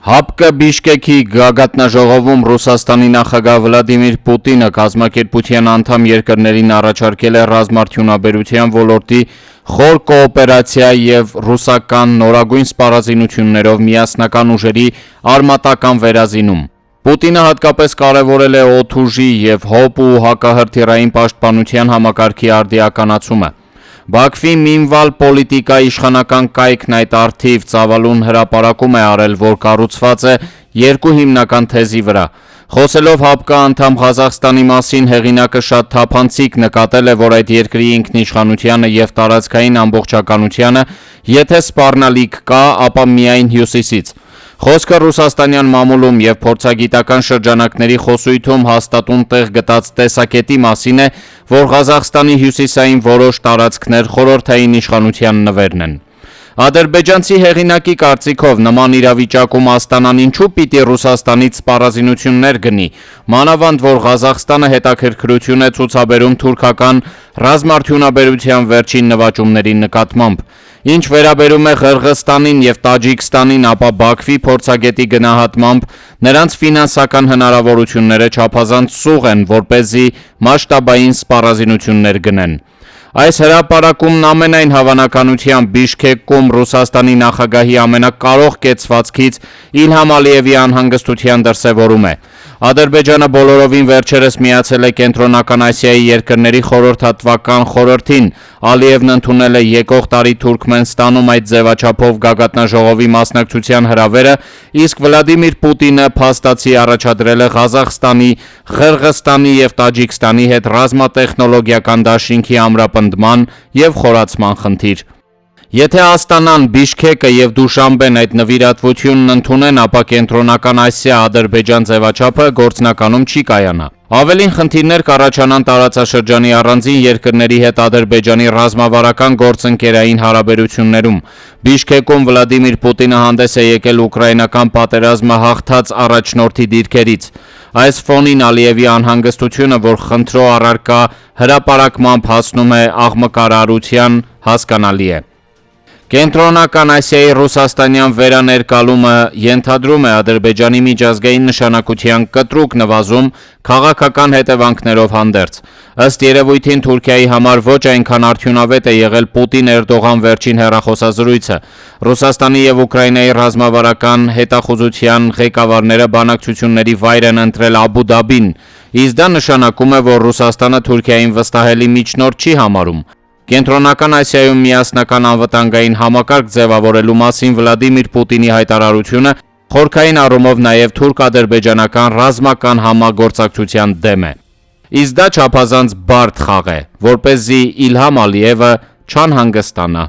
ՀԱՊԿ Բիշկեքի գագաթնաժողովում Ռուսաստանի նախագահ Վլադիմիր Պուտինը կազմակերպության անդամ երկրներին առաջարկել է ռազմարդյունաբերության ոլորտի խոր կոոպերացիա և ռուսական նորագույն սպառազինություններով միասնական ուժերի արմատական վերազինում։ Պուտինը հատկապես կարևորել է օդուժի և ՀՕՊ ու հակահրթիռային պաշտպանության համակարգի արդիականացումը։ Բաքվի Մինվալ պոլիտիկա իշխանական կայքն այդ առթիվ ծավալուն հրապարակում է արել, որ կառուցված է երկու հիմնական թեզի վրա։ Խոսելով ՀԱՊԿ անդամ Ղազախստանի մասին, հեղինակը շատ թափանցիկ նկատել է, որ այդ երկրի ինքնիշխանությանը և տարածքային ամբողջականությանը եթե սպառնալիք կա, ապա միայն հյուսիսից։ Խոսքը ռուսաստանյան մամուլում և փորձագիտական շրջանակների խոսույթում հաստատուն տեղ գտած տեսակետի մասին է, որ Ղազախստանի հյուսիսային որոշ տարածքներ խորհրդային իշխանության նվերն են։ Ադրբեջանցի հեղինակի կարծիքով նման իրավիճակում Աստանան ինչու պիտի Ռուսաստանից սպառազինություններ գնի, մանավանդ որ Ղազախստանը հետաքրքրություն է ցուցաբերում թուրքական ռազմարդյունաբերության վերջին նվաճումների նկատմամբ։ Ինչ վերաբերում է Ղրղըզստանին և Տաջիկստանին, ապա Բաքվի փորձագետի գնահատմամբ նրանց ֆինանսական հնարավորությունները չափազանց սուղ են, որպեսզի մասշտաբային սպառազինություններ գնեն։ Այս հրապարակումն ամենայն հավանականությամբ Բիշքեկում Ռուսաստանի նախագահի ամենակարող կեցվածքից Իլհամ Ալիևի անհանգստության դրսևորում է։ Ադրբեջանը բոլորովին վերջերս միացել է Կենտրոնական Ասիայի երկրների խորհրդատվական խորհրդին։ Ալիևն ընդունել է եկող տարի Թուրքմենստանում այդ ձևաչափով գագաթնաժողովի մասնակցության հրավերը, իսկ Վլադիմիր Պուտինը փաստացի առաջադրել է Ղազախստանի, Ղրղըզստանի և Տաջիկստանի հետ ռազմատեխնոլոգիական դաշինքի ամրապնդման և խորացման խնդիր։ Եթե Աստանան, Բիշքեկը և Դուշանբեն այդ նվիրատվությունն ընդունեն, ապա Կենտրոնական Ասիա-Ադրբեջան ձևաչափը գործնականում չի կայանա։ Ավելին խնդիրներ կառաջանան տարածաշրջանի առանձին երկրների հետ Ադրբեջանի ռազմավարական գործընկերային հարաբերություններում։ Բիշքեկում Վլադիմիր Պուտինը հանդես է եկել ուկրաինական պատերազմը հաղթած առաջնորդի դիրքերից։ Այս ֆոնին Ալիևի անհանգստությունը, որ խնդրո առարկա հրապարակմամբ հասնում է աղմկարարության, հասկանալի է։ Կենտրոնական Ասիայի ռուսաստանյան վերաներկալումը ենթադրում է Ադրբեջանի միջազգային նշանակության կտրուկ նվազում քաղաքական հետևանքներով հանդերձ։ Ըստ երևույթին Թուրքիայի համար ոչ այնքան արդյունավետ է եղել Պուտին-Էրդողան վերջին հեռախոսազրույցը։ Ռուսաստանի և Ուկրաինայի ռազմավարական հետախուզության ղեկավարները բանակցությունների վայր են ընտրել Աբու Դաբին, իսկ դա նշանակում է, որ Ռուսաստանը Թուրքիային վստահելի միջնորդ չի համարում։ Կենտրոնական Ասիայում միասնական անվտանգային համակարգ ձևավորելու մասին Վլադիմիր Պուտինի հայտարարությունը խորքային առումով նաև թուրք-ադրբեջանական ռազմական համագործակցության դեմ է։ Իսկ դա չափազանց բարդ խաղ է, որպեսզի Իլհամ Ալիևը չանհանգստանա։